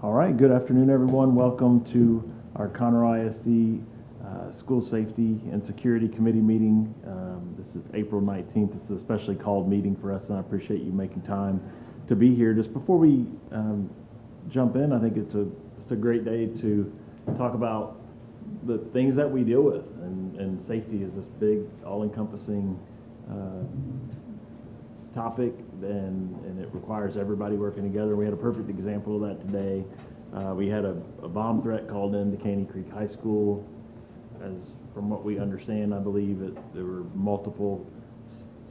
All right, good afternoon, everyone. Welcome to our Conroe ISD School Safety and Security Committee meeting. This is April 19th. It's a specially called meeting for us, and I appreciate you making time to be here. Just before we jump in, I think it's a great day to talk about the things that we deal with, and safety is this big, all-encompassing topic, and it requires everybody working together. We had a perfect example of that today. We had a bomb threat called in to Caney Creek High School. As from what we understand, I believe there were multiple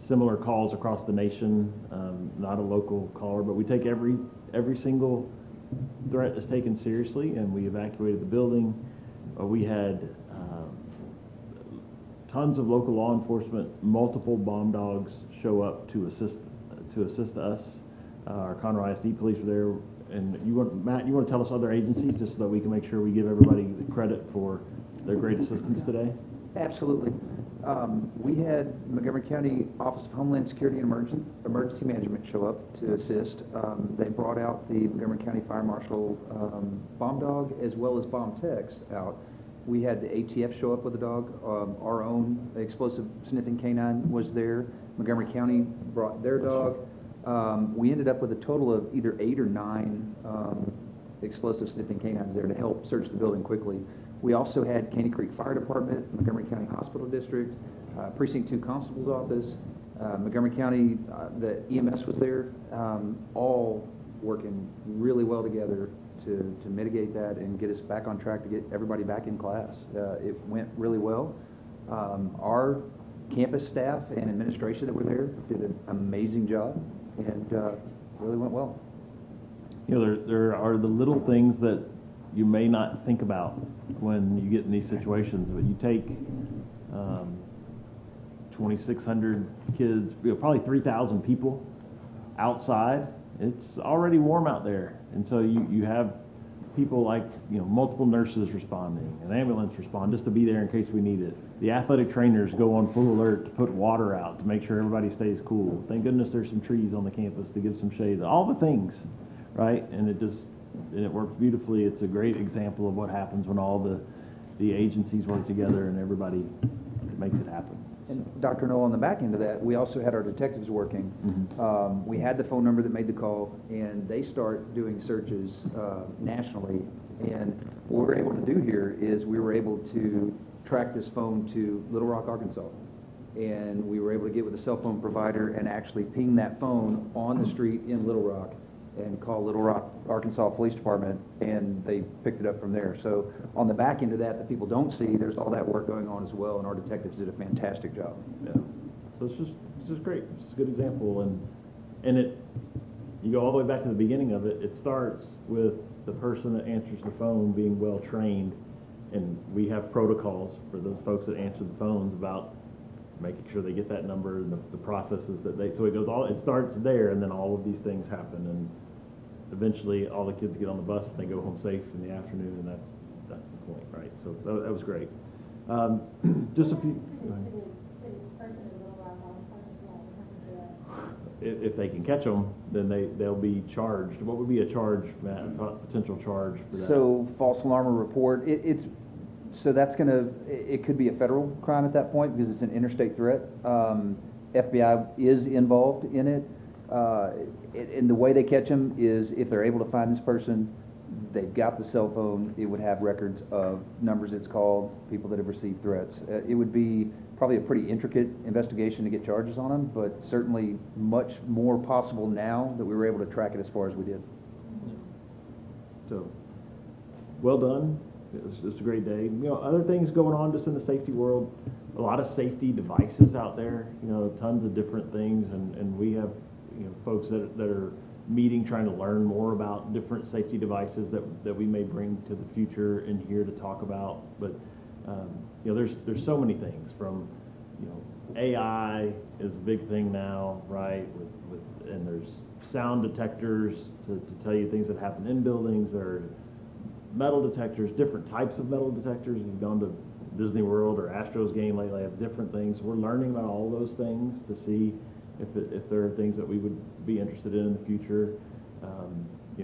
similar calls across the nation. Not a local caller, but we take every single threat is taken seriously, and we evacuated the building. We had tons of local law enforcement, multiple bomb dogs show up to assist us. Our Conroe ISD police were there, and Matt, you want to tell us other agencies just so that we can make sure we give everybody the credit for their great assistance today? Absolutely. We had Montgomery County Office of Homeland Security and Emergency Management show up to assist. They brought out the Montgomery County Fire Marshal bomb dog as well as bomb techs out. We had the ATF show up with a dog. Our own explosive sniffing canine was there. Montgomery County brought their dog. We ended up with a total of either 8 or 9 explosive sniffing canines there to help search the building quickly. We also had Caney Creek Fire Department, Montgomery County Hospital District, Precinct 2 Constable's Office, Montgomery County, the EMS was there, all working really well together to mitigate that and get us back on track to get everybody back in class. It went really well. Our campus staff and administration that were there did an amazing job, and really went well. You know, there are the little things that you may not think about when you get in these situations, but you take 2,600 kids, probably 3,000 people outside. It's already warm out there, and so you have people like multiple nurses responding, an ambulance respond just to be there in case we need it. The athletic trainers go on full alert to put water out to make sure everybody stays cool. Thank goodness there's some trees on the campus to give some shade. All the things, right? And it works beautifully. It's a great example of what happens when all the agencies work together and everybody makes it happen. And Dr. Noel, on the back end of that, we also had our detectives working. Mm-hmm. We had the phone number that made the call, and they start doing searches nationally. And what we're able to do here is we were able to track this phone to Little Rock, Arkansas. And we were able to get with a cell phone provider and actually ping that phone on the street in Little Rock and call Little Rock, Arkansas Police Department, and they picked it up from there. So on the back end of that people don't see, there's all that work going on as well, and our detectives did a fantastic job. Yeah. So it's just great. It's a good example, and you go all the way back to the beginning of it. It starts with the person that answers the phone being well trained, and we have protocols for those folks that answer the phones about making sure they get that number and the processes that so it starts there, and then all of these things happen, and eventually all the kids get on the bus and they go home safe in the afternoon, and that's the point, right? So that was great. Just a few. If they can catch them, then they'll be charged. What would be a charge, Matt? A potential charge for that? So false alarm or report. So that's it could be a federal crime at that point because it's an interstate threat. FBI is involved in it. And the way they catch them is if they're able to find this person, they've got the cell phone, it would have records of numbers it's called, people that have received threats. It would be probably a pretty intricate investigation to get charges on them, but certainly much more possible now that we were able to track it as far as we did. So, well done. It was just a great day. Other things going on just in the safety world, a lot of safety devices out there, tons of different things, and we have folks that are meeting trying to learn more about different safety devices that we may bring to the future in here to talk about. But there's so many things from AI is a big thing now, right? And there's sound detectors to tell you things that happen in buildings. There are metal detectors, different types of metal detectors. If you've gone to Disney World or Astros game lately, they have different things. We're learning about all those things to see if there are things that we would be interested in the future.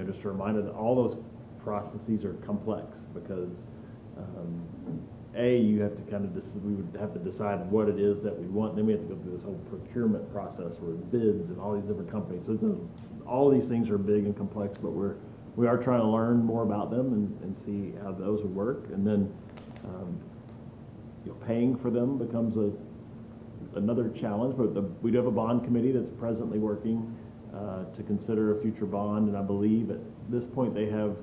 Just a reminder that all those processes are complex because you have to kind of we would have to decide what it is that we want. Then we have to go through this whole procurement process where bids and all these different companies. So all these things are big and complex, but we are trying to learn more about them and see how those would work. And then paying for them becomes another challenge. But we do have a bond committee that's presently working to consider a future bond, and I believe at this point they have.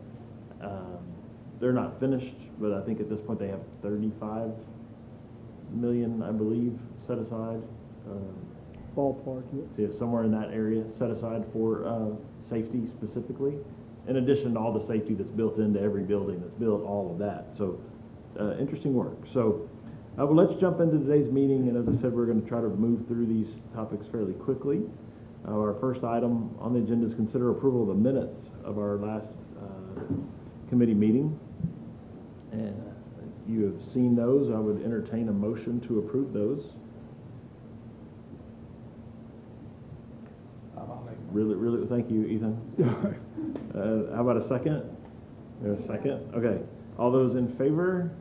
They're not finished, but I think at this point they have 35 million, I believe, set aside. Ballpark, yes. So yeah, somewhere in that area set aside for safety specifically, in addition to all the safety that's built into every building that's built, all of that. So interesting work. So well, let's jump into today's meeting, and as I said, we're going to try to move through these topics fairly quickly. Our first item on the agenda is consider approval of the minutes of our last committee meeting. And you have seen those. I would entertain a motion to approve those. Really, thank you, Ethan. How about a second? There's a second? Okay. All those in favor?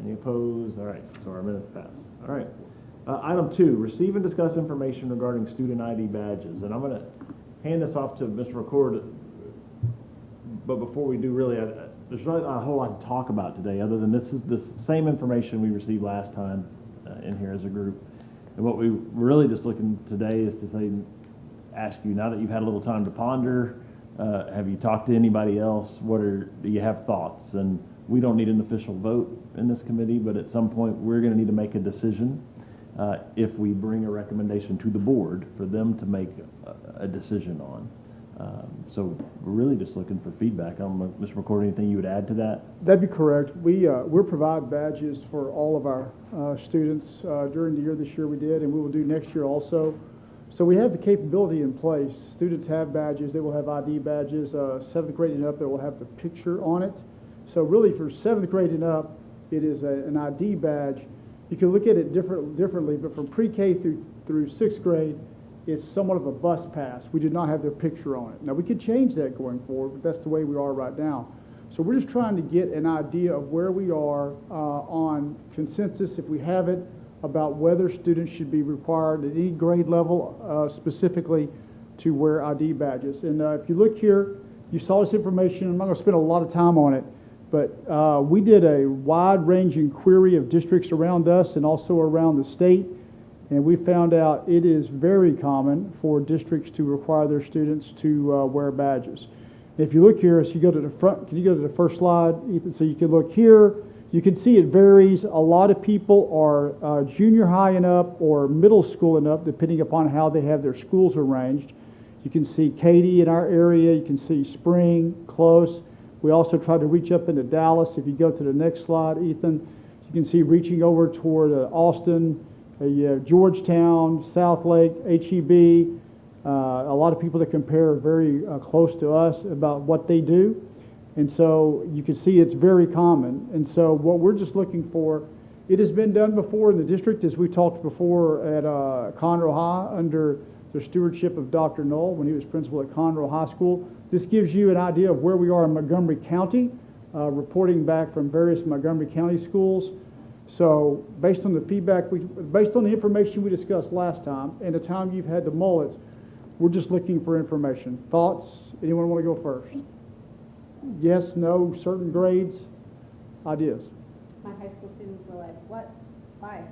Any opposed? All right, so our minutes pass. All right. Item 2, receive and discuss information regarding student ID badges. And I'm going to hand this off to Mr. Record. But before we do, really, there's not a whole lot to talk about today other than this is the same information we received last time in here as a group. And what we're really just looking today is to ask you, now that you've had a little time to ponder, have you talked to anybody else? Do you have thoughts? And we don't need an official vote in this committee, but at some point we're going to need to make a decision if we bring a recommendation to the board for them to make a decision on. So we're really just looking for feedback. I don't know, Mr. McCord, anything you would add to that? That'd be correct. We're providing badges for all of our students during the year. This year we did, and we will do next year also. So we have the capability in place. Students have badges. They will have ID badges. 7th grade and up, it will have the picture on it. So really for 7th grade and up, it is an ID badge. You can look at it differently, but from pre-K through 6th grade, it's somewhat of a bus pass. We did not have their picture on it. Now, we could change that going forward, but that's the way we are right now. So we're just trying to get an idea of where we are on consensus, if we have it, about whether students should be required at any grade level specifically to wear ID badges. And if you look here, you saw this information. I'm not going to spend a lot of time on it, but we did a wide-ranging query of districts around us and also around the state. And we found out it is very common for districts to require their students to wear badges. If you look here, as you go to the front, can you go to the first slide, Ethan? So you can look here. You can see it varies. A lot of people are junior high and up or middle school and up, depending upon how they have their schools arranged. You can see Katy in our area. You can see Spring, close. We also tried to reach up into Dallas. If you go to the next slide, Ethan, you can see reaching over toward Austin, Georgetown, Southlake, HEB, a lot of people that compare very close to us about what they do. And so you can see it's very common. And so what we're just looking for, it has been done before in the district, as we talked before at Conroe High under the stewardship of Dr. Knoll when he was principal at Conroe High School. This gives you an idea of where we are in Montgomery County, reporting back from various Montgomery County schools. So based on the feedback, based on the information we discussed last time and the time you've had the mullets, we're just looking for information. Thoughts? Anyone want to go first? Yes, no, certain grades, ideas. My high school students were like, what? Why?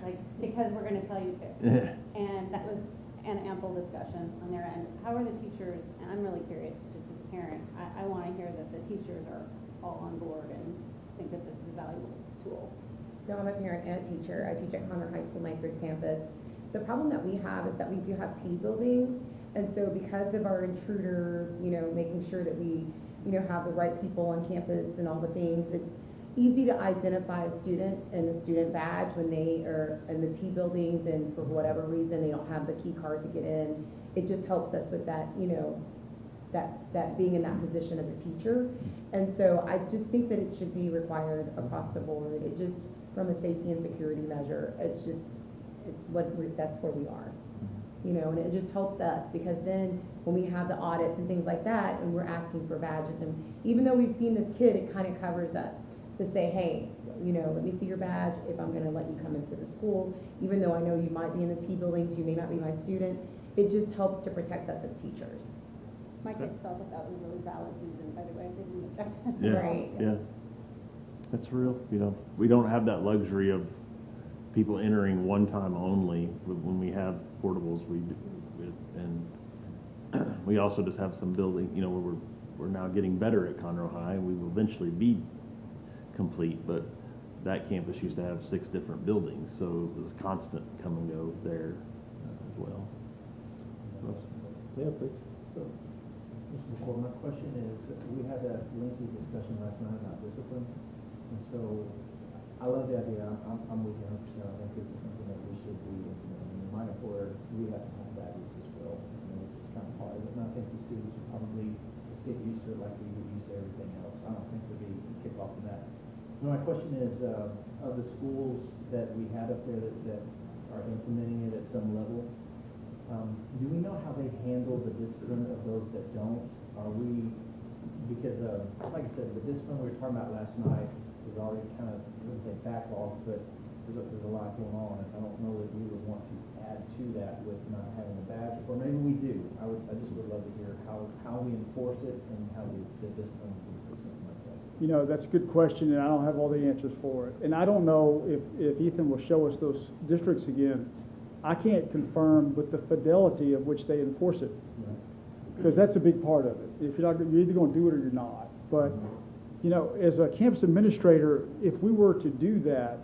Like, because we're going to tell you to. And that was an ample discussion on their end. How are the teachers? And I'm really curious, just as a parent, I want to hear that the teachers are all on board and think that this is a valuable tool. No, I'm a parent and a teacher. I teach at Conroe High School, Ninth Grade campus. The problem that we have is that we do have T buildings, and so because of our intruder, making sure that we, have the right people on campus and all the things, it's easy to identify a student and the student badge when they are in the T buildings, and for whatever reason they don't have the key card to get in. It just helps us with that, that being in that position as a teacher. And so I just think that it should be required across the board. It just, from a safety and security measure, that's where we are. you know, and it just helps us, because then when we have the audits and things like that, and we're asking for badges, and even though we've seen this kid, it kind of covers us to say, hey, you know, let me see your badge if I'm going to let you come into the school, even though I know you might be in the T buildings, you may not be my student. It just helps to protect us as teachers. My kids felt that that was a really valid reason, by the way, they didn't object. Yeah, Right. yeah. That's real, you know, we don't have that luxury of people entering one time only. When we have portables, and we also just have some building, you know, where we're now getting better at Conroe High, and we will eventually be complete, but that campus used to have 6 different buildings, so it was a constant come and go there as well. Yeah, please. So, Mr. McCord, my question is, we had a lengthy discussion last night about discipline, and so I love the idea. I'm with you 100%. I think this is something that we should be implementing. In my employer, we have to have badges as well. I mean, this is kind of part of it, and I think the students will probably just get used to it like we get used to everything else. I don't think there'll be a kick off in that. My question is, of the schools that we have up there that are implementing it at some level, do we know how they handle the discipline of those that don't? Are we, because like I said, the discipline we were talking about last night is already kind of, I wouldn't say backlogged, but there's a lot going on. And I don't know that we would want to add to that with not having a badge, or maybe we do. I just would love to hear how we enforce it and how the discipline is or something like that. You know, that's a good question, and I don't have all the answers for it. And I don't know if Ethan will show us those districts again. I can't confirm with the fidelity of which they enforce it, because that's a big part of it. If you're either going to do it or you're not. But, you know, as a campus administrator, if we were to do that,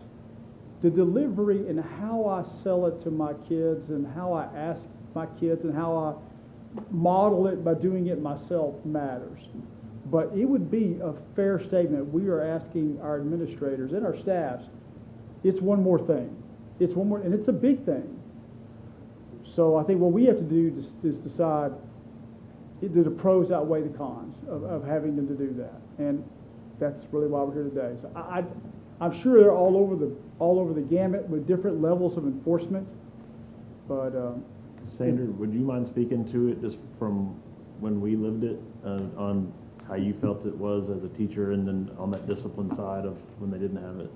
the delivery and how I sell it to my kids and how I ask my kids and how I model it by doing it myself matters. But it would be a fair statement. We are asking our administrators and our staffs, it's one more thing. It's one more, and it's a big thing. So I think what we have to do is decide, do the pros outweigh the cons of having them to do that? And that's really why we're here today. So I'm sure they're all over the gamut with different levels of enforcement. But Sandra, would you mind speaking to it just from when we lived it, on how you felt it was as a teacher, and then on that discipline side of when they didn't have it?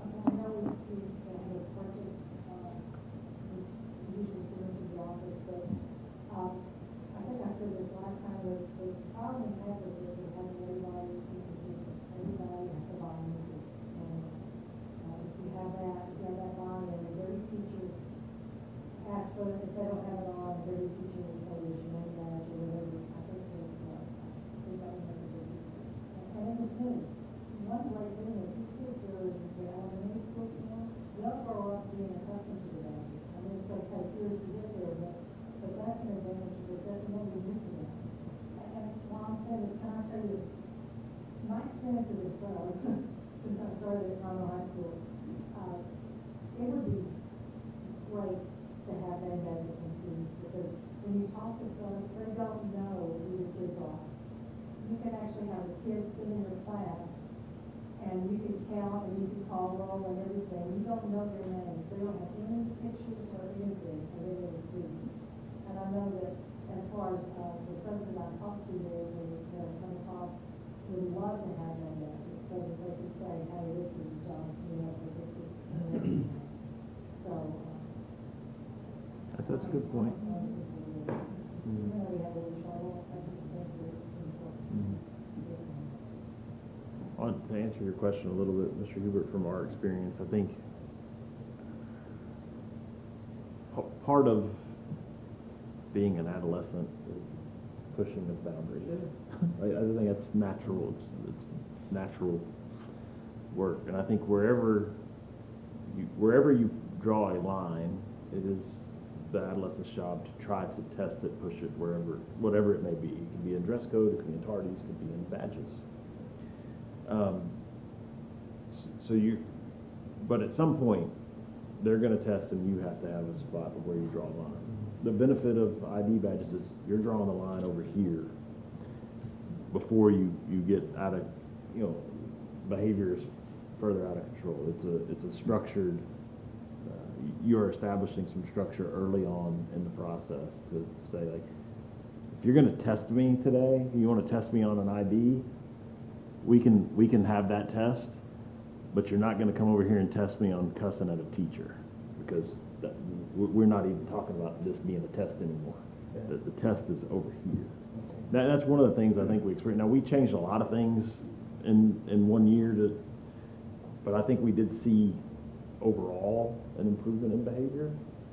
I know we have a purchase, we usually go into the office, but I think I said this last time, the problem we have is that we have everybody inconsistent. Everybody has to buy into it. And if you have that line, and every teacher asks for it, if they don't have it on, every teacher will say there's your name badge or whatever. I think that would make a big difference. And it was me. One great thing is these kids are in the elementary schools now, they'll grow up being accustomed to the badges. I mean, it's going to take years to get there, but that's an advantage that doesn't want to be new to them. And Mom said, can I tell you, my experience of this since I started at Conroe High School, it would be great to have name badges from students, because when you talk to folks, they don't know who the kids are. You can actually have a kid sit in your class, and you can count, and you can call roll and everything. You don't know their names. They don't have any pictures or anything of any of the students. And I know that as far as the folks that I talked to there, they come across, would love to have name badges so that they could say, hey, this is John Smith, or this is, so. That's a good point. To answer your question a little bit, Mr. Hubert, from our experience, I think part of being an adolescent is pushing of boundaries. I think that's natural. It's natural work, and I think wherever you draw a line, it is the adolescent's job to try to test it, push it whatever it may be. It could be in dress code, it could be in tardies, it could be in badges. But at some point, they're going to test, and you have to have a spot of where you draw a line. The benefit of ID badges is you're drawing the line over here before you get out of, behaviors further out of control. It's a structured, you're establishing some structure early on in the process to say, like, if you're going to test me today, you want to test me on an ID, we can have that test, but you're not going to come over here and test me on cussing at a teacher, because we're not even talking about this being a test anymore. The test is over here. That's one of the things I think we experienced. Now, we changed a lot of things in 1 year, but I think we did see overall an improvement in behavior.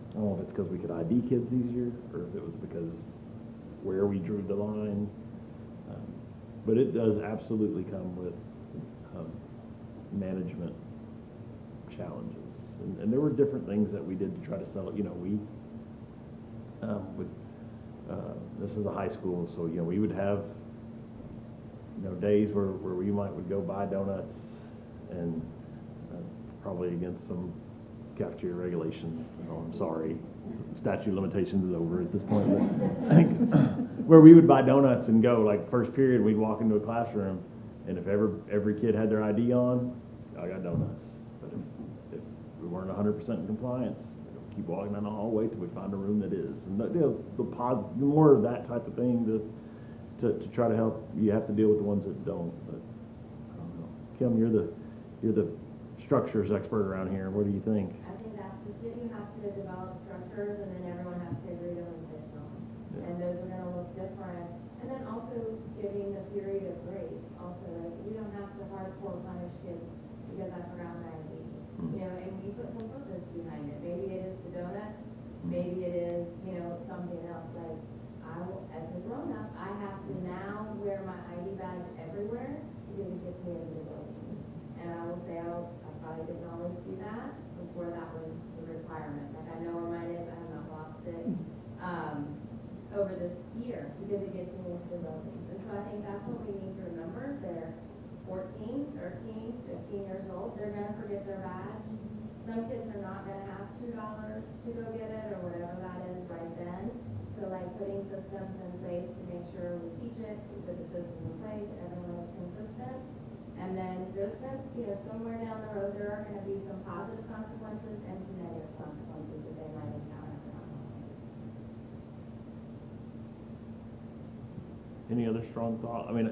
I don't know if it's because we could ID kids easier, or if it was because where we drew the line. But it does absolutely come with management challenges. And there were different things that we did to try to settle. You know, this is a high school, so, you know, we would have, you know, days where we would go buy donuts, and probably against some cafeteria regulation. Oh, I'm sorry, statute of limitations is over at this point. But I think where we would buy donuts and go, like, first period, we'd walk into a classroom, and if every kid had their ID on, I got donuts. But if we weren't 100% in compliance, we'd keep walking down the hallway till we find a room that is. And the more of that type of thing to try to help. You have to deal with the ones that don't. But I don't know. Kim, you're the structures expert around here. What do you think? I think that's just it. You have to develop structures, and then everyone has to agree to them fit them. Yeah. And those are going to look different. And then also giving the period of grace. Also, like, we don't have to hardcore punish kids because I forgot my ID. You know, and we put some purpose behind it. Maybe it is the donut. Maybe it is, you know, something else. Like, as a grown-up, I have to now wear my ID badge everywhere because it gets me into the building. And I will say I probably didn't always do that before that was the requirement. Like, I know where mine is. I have not lost it over this year because it gets me into the building. And so I think that's what we need to remember. They're 14, 13, 15 years old. They're going to forget their badge. Some kids are not going to have $2 to go get it or whatever that is right then. So, like, putting systems in place to make sure we teach it, we put the systems in place, everyone is consistent. And then just that, you know, somewhere down the road, there are going to be some positive consequences and some negative consequences that they might encounter. Any other strong thought? I mean,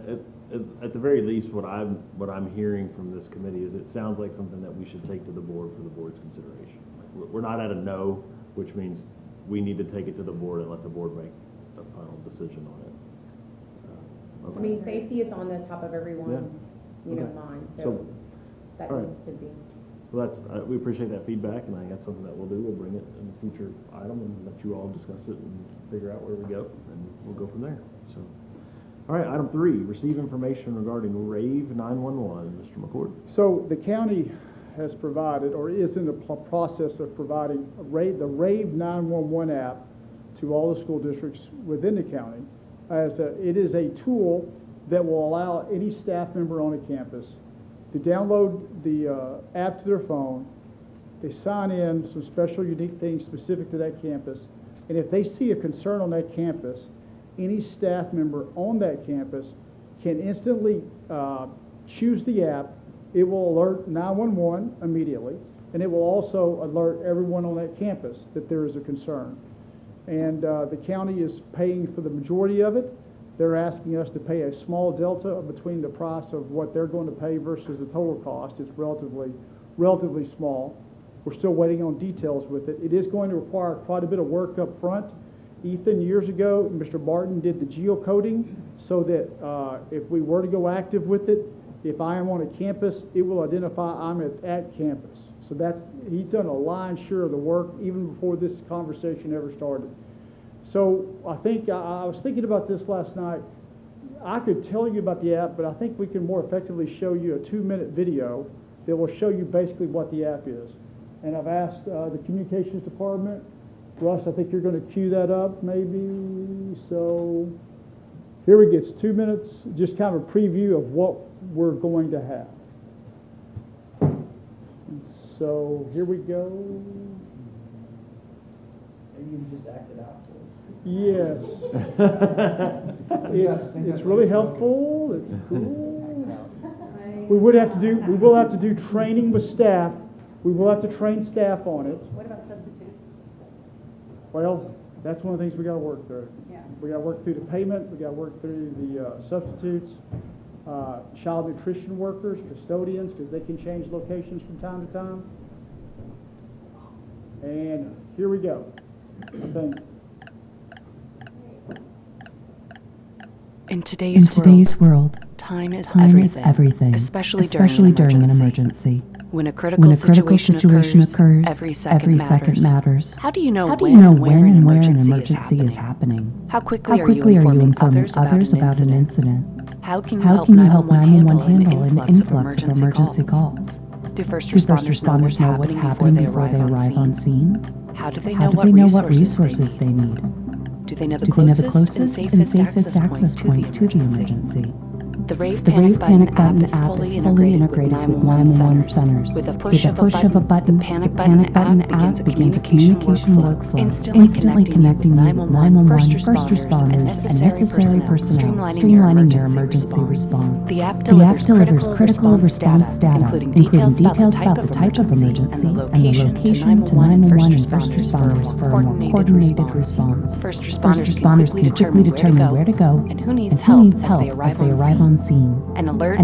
at the very least, what I'm hearing from this committee is it sounds like something that we should take to the board for the board's consideration. Like, we're not at a no, which means we need to take it to the board and let the board make a final decision on it. Okay. I mean, safety is on the top of everyone's, mind, so that right. needs to be. Well, we appreciate that feedback, and I think that's something that we'll do. We'll bring it in a future item and let you all discuss it and figure out where we go, and we'll go from there. So, all right, item 3, receive information regarding Rave 911. Mr. McCord. So the county has provided, or is in the process of providing, the Rave 911 app to all the school districts within the county. It is a tool that will allow any staff member on a campus to download the app to their phone. They sign in some special, unique things specific to that campus, and if they see a concern on that campus, any staff member on that campus can instantly choose the app. It will alert 911 immediately, and it will also alert everyone on that campus that there is a concern. And the county is paying for the majority of it. They're asking us to pay a small delta between the price of what they're going to pay versus the total cost. It's relatively small. We're still waiting on details with it. It is going to require quite a bit of work up front. Ethan, years ago, Mr. Barton did the geocoding so that if we were to go active with it, if I am on a campus, it will identify I'm at campus. So he's done a lion's share of the work even before this conversation ever started. So I think I was thinking about this last night. I could tell you about the app, but I think we can more effectively show you a 2-minute video that will show you basically what the app is. And I've asked the communications department. Russ, I think you're going to cue that up maybe. So here we get 2 minutes, just kind of a preview of what we're going to have. And so here we go. Maybe you just act it out. Yes. It's really helpful. It's cool. We will have to do training with staff. We will have to train staff on it. What about Well, that's one of the things we gotta work through. Yeah. We gotta work through the payment, we gotta work through the substitutes, child nutrition workers, custodians, because they can change locations from time to time. And here we go. I think In today's world, time is everything, especially during an emergency. When a critical situation occurs, every second matters. How do you know when and where an emergency is happening? How quickly are you informing others about an incident? How can you help 911 handle an influx of emergency calls? Do first responders know what's happening before they arrive on scene? How do they know what resources they need? Do they know the closest and safest access point to the emergency? The Rave Panic Button app is fully integrated with 911 centers. With a push of a button, the Panic Button app begins a communication workflow, instantly connecting you with 911 first responders and necessary personnel, streamlining your emergency response. The app delivers critical response data, including details about the type of emergency and the location to 911 and first responders for a more coordinated response. First responders can quickly determine where to go and who needs help as they arrive on scene. An alert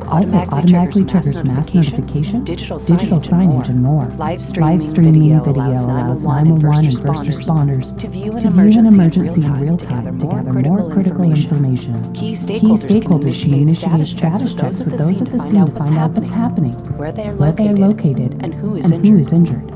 also automatically triggers mass notification, digital signage, and more. Live streaming video allows 911 and first responders to view an emergency in real time to gather more critical information. Key stakeholders can initiate status checks with those at the scene to find out what's happening, where they are located, and who is injured.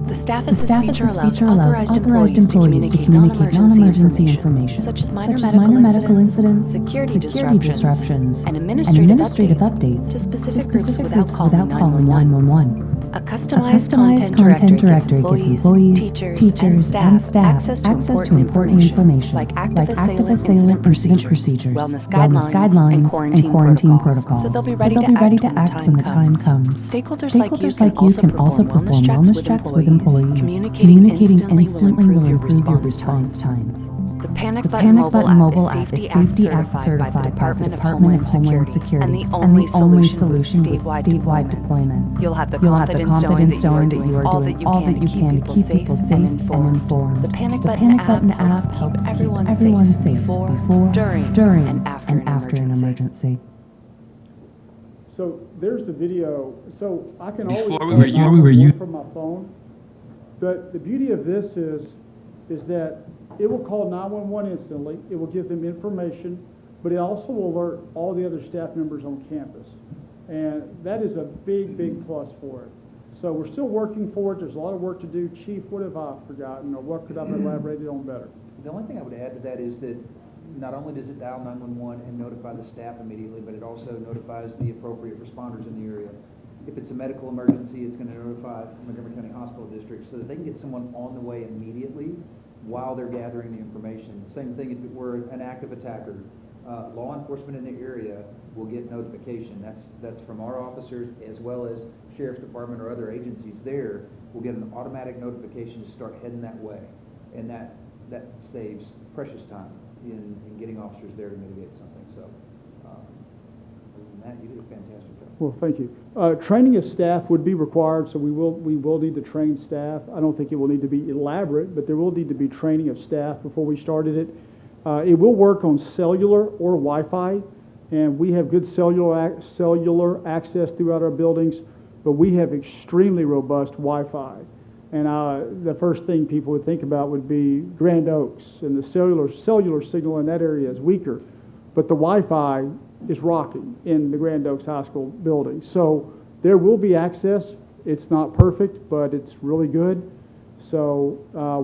The Staff Assist feature allows authorized employees to communicate non-emergency information, such as minor medical incidents, security disruptions, and administrative updates to specific groups without calling 911. A customized content directory gives employees, teachers, and staff access to important information like active assailant incident procedures, wellness guidelines, and quarantine protocols. So they'll be ready to act when the time comes. Stakeholders like you can also perform wellness checks with employees. Communicating instantly will improve your response times. The Panic Button mobile app is Safety Act certified by the Department of Homeland Security and the only solution with statewide deployment. You'll have the confidence knowing that you are doing all that you can to keep people safe and informed. The Panic Button app helps everyone safe before, during, and after an emergency. so. There's the video. So I can always Before we were using from my phone. But the beauty of this is that it will call 911 instantly. It will give them information, but it also will alert all the other staff members on campus. And that is a big plus for it. So we're still working for it. There's a lot of work to do. Chief, what have I forgotten, or what could I have elaborated on better? The only thing I would add to that is that not only does it dial 911 and notify the staff immediately, but it also notifies the appropriate responders in the area. If it's a medical emergency, it's going to notify Montgomery County Hospital District so that they can get someone on the way immediately while they're gathering the information. Same thing if it were an active attacker. Law enforcement in the area will get notification. That's from our officers as well as Sheriff's Department or other agencies there will get an automatic notification to start heading that way. And that saves precious time in getting officers there to mitigate something. So, other than that, you did a fantastic job. Well, thank you. Training of staff would be required, so we will need to train staff. I don't think it will need to be elaborate, but there will need to be training of staff before we started it. It will work on cellular or Wi-Fi, and we have good cellular access throughout our buildings, but we have extremely robust Wi-Fi. And the first thing people would think about would be Grand Oaks, and the cellular signal in that area is weaker, but the Wi-Fi is rocking in the Grand Oaks High School building. So there will be access. It's not perfect, but it's really good. So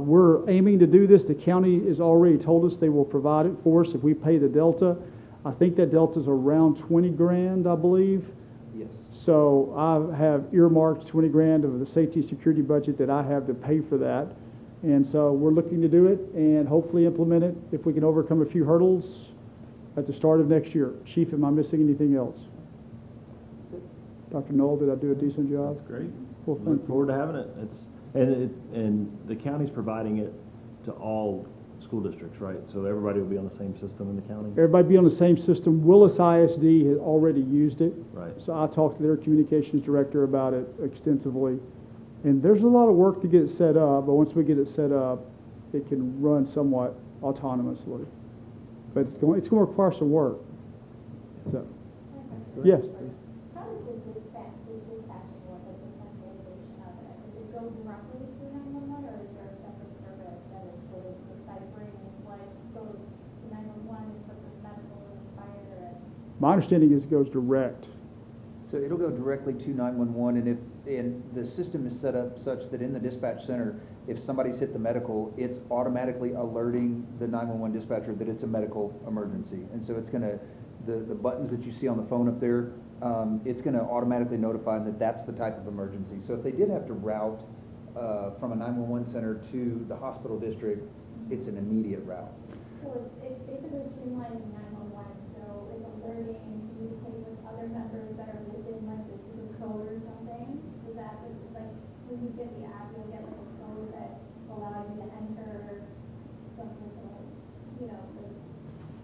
we're aiming to do this. The county has already told us they will provide it for us if we pay the delta. I think that delta is around 20 grand, I believe. Yes. So I have earmarked 20 grand of the safety security budget that I have to pay for that. And so we're looking to do it and hopefully implement it if we can overcome a few hurdles at the start of next year. Chief, am I missing anything else? Dr. Knoll, did I do a decent job? That's great. Well, thank Look you. forward to having it. And the county's providing it to all school districts, right? So everybody will be on the same system in the county? Everybody be on the same system. Willis ISD has already used it. Right. So I talked to their communications director about it extensively. And there's a lot of work to get it set up, but once we get it set up, it can run somewhat autonomously. But it's going to require some work. So, yes. How does the dispatching work, like the centralization of it? Does it go directly to 911, or is there a separate service that is sort of deciphering what goes to 911 in terms of medical and fire? My understanding is it goes direct. So it'll go directly to 911, and the system is set up such that in the dispatch center, if somebody's hit the medical, it's automatically alerting the 911 dispatcher that it's a medical emergency. And so it's gonna, the buttons that you see on the phone up there, it's gonna automatically notify them that that's the type of emergency. So if they did have to route from a 911 center to the hospital district, it's an immediate route. So it's basically streamlining 911, so it's alerting and communicating with other members that are within like the zip code or something. Is that, like, when you get the app, you'll get like a code that allows you to enter something, you know, like.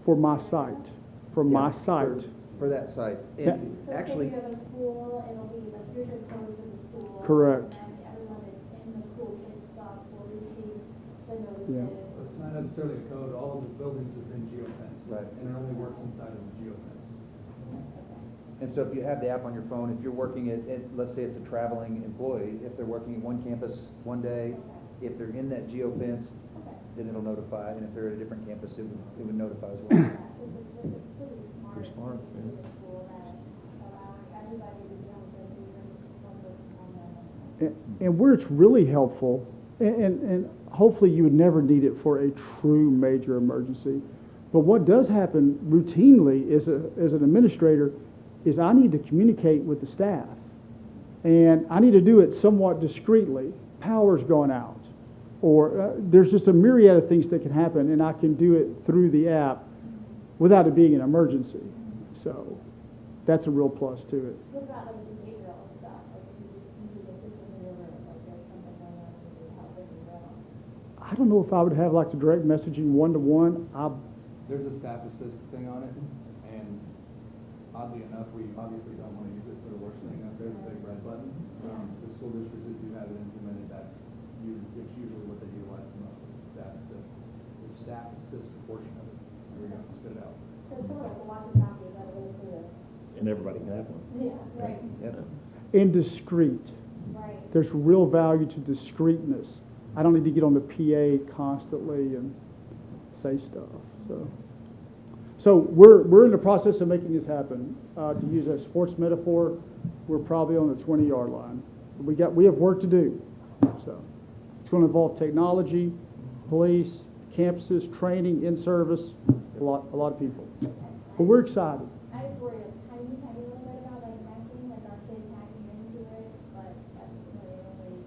For my site. For my Yeah, site. For that site. Yeah. And So actually, if you have a school, it'll be like, here's your code for the school. Correct. And then everyone that's in the school kids stuff will receive the Yeah. notices. It's not necessarily a code, all of the buildings have been geofenced. Right. And it only works inside of the geofence. and so if you have the app on your phone, if you're working at, let's say it's a traveling employee, if they're working at one campus one day, if they're in that geofence, then it'll notify, and if they're at a different campus, it would notify as well. Pretty smart, And where it's really helpful, and hopefully you would never need it for a true major emergency, but what does happen routinely as an administrator is I need to communicate with the staff, and I need to do it somewhat discreetly. Power's gone out, or there's just a myriad of things that can happen, and I can do it through the app without it being an emergency. So that's a real plus to it. What about like behavioral stuff? Like you need a system in your room, like there's something going on, you need help with your room. I don't know if I would have like the direct messaging one-to-one. There's a staff assist thing on it, and oddly enough, we obviously don't want to use it for the worst thing up there, the big red button. The school districts that do have it implemented, it's usually what they utilize the most, is the staff assist. The staff assist portion of it, we're going to spit it out. So it's sort of like a walkie-talkie, but a way to, And everybody can have one. yeah, right, Yep. And discreet. right. There's real value to discreetness. I don't need to get on the PA constantly and say stuff. So we're in the process of making this happen. To use a sports metaphor, we're probably on the 20-yard line. We have work to do. So it's going to involve technology, police, campuses, training, in-service, a lot of people. But we're excited. I just worry a tiny little bit about like hacking, like our kids hacking into it, but that's really only,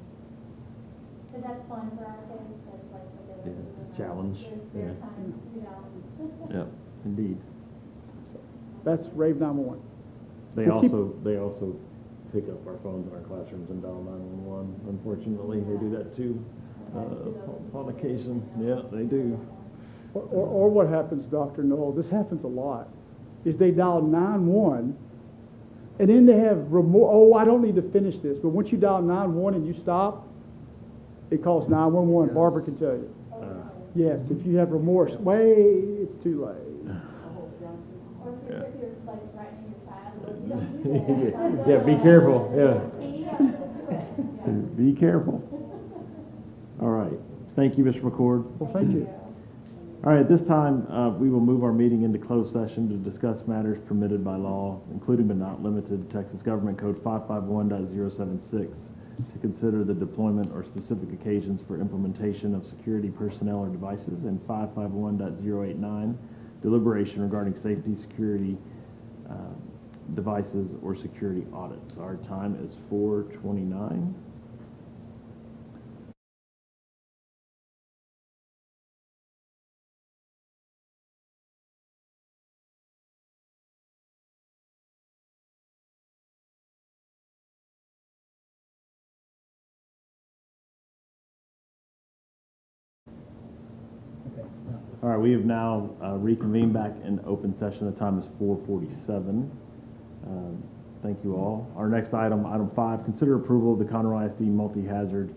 but that's fun for our kids, that's like what they Yeah, like to do. it's a in challenge, their yeah. spare time, you know. Yeah, indeed. That's Rave 911. They We'll keep- also pick up our phones in our classrooms and dial 911. Unfortunately, they do that too, on occasion. Yeah, they do. Or what happens, Dr. Knoll, this happens a lot, is they dial 911, and then they have remorse. Oh, I don't need to finish this. But once you dial 911 and you stop, it calls 911. Barbara can tell you. Yes, if you have remorse, it's too late. Or if Yeah. you're like threatening your child, like, you don't do that. Yeah, be careful, yeah. See, yeah, yeah. Be careful. All right. Thank you, Mr. McCord. Well, thank you. All right, at this time, we will move our meeting into closed session to discuss matters permitted by law, including but not limited to Texas Government Code 551.076, to consider the deployment or specific occasions for implementation of security personnel or devices, and 551.089, deliberation regarding safety, security devices, or security audits. Our time is 4:29. All right, we have now reconvened back in open session. The time is 4:47. Thank you all. Our next item, item 5, consider approval of the Conroe ISD multi-hazard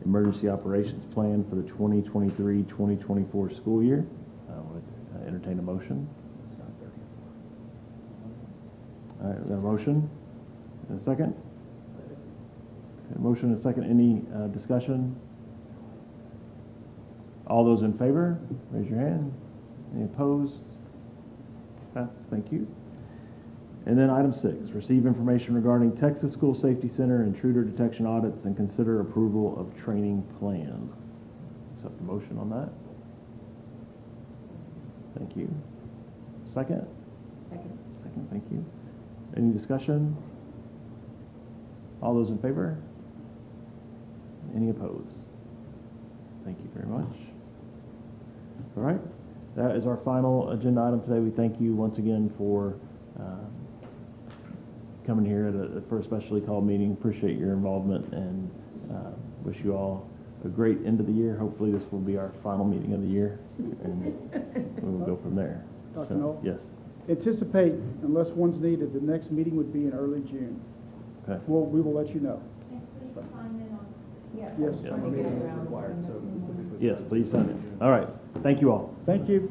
Emergency Operations Plan for the 2023-2024 school year. Would entertain a motion. All right, we got a motion and a second. Okay, motion and a second. Any discussion? All those in favor, raise your hand. Any opposed? Passed. Thank you. And then item 6, receive information regarding Texas School Safety Center intruder detection audits and consider approval of training plan. Accept the motion on that. Thank you. Second? Second. Second, thank you. Any discussion? All those in favor? Any opposed? Thank you very much. All right, that is our final agenda item today. We thank you once again for coming here for a specially called meeting. Appreciate your involvement and wish you all a great end of the year. Hopefully this will be our final meeting of the year, and we will go from there. Dr. Knoll? Yes. Anticipate, unless one's needed, the next meeting would be in early June. Okay. We will let you know. And please sign in on. Yeah. Yes. Yes. One meeting is required, so typically. Yes, please sign it. All right. Thank you all. Thank you.